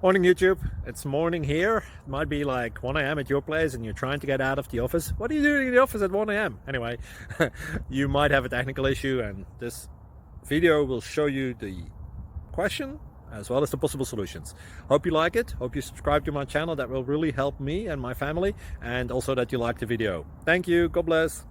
Morning YouTube, it's morning here. It might be like 1 a.m. at your place and you're trying to get out of the office. What are you doing in the office at 1 a.m.? Anyway, you might have a technical issue and this video will show you the question as well as the possible solutions. Hope you like it, hope you subscribe to my channel. That will really help me and my family, and also that you like the video. Thank you, God bless.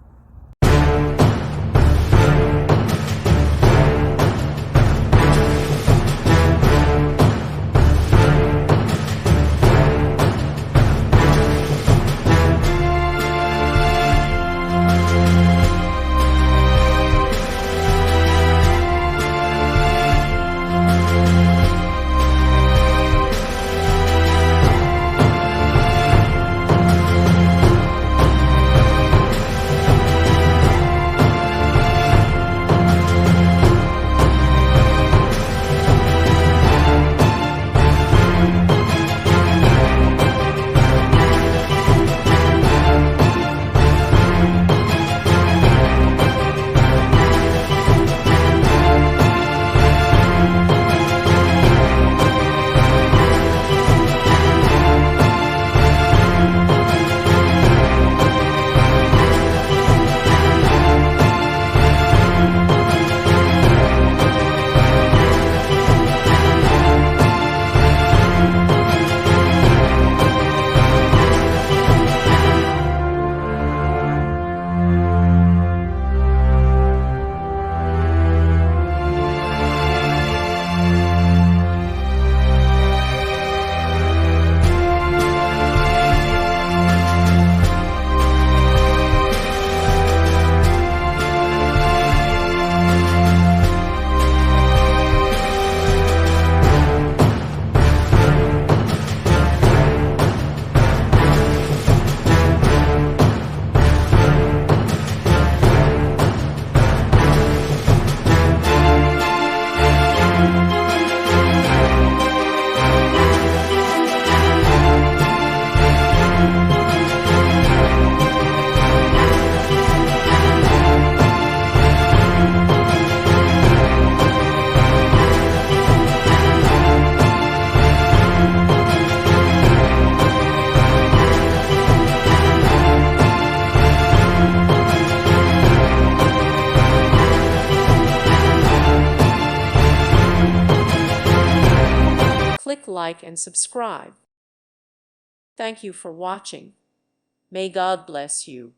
Click like and subscribe. Thank you for watching. May God bless you.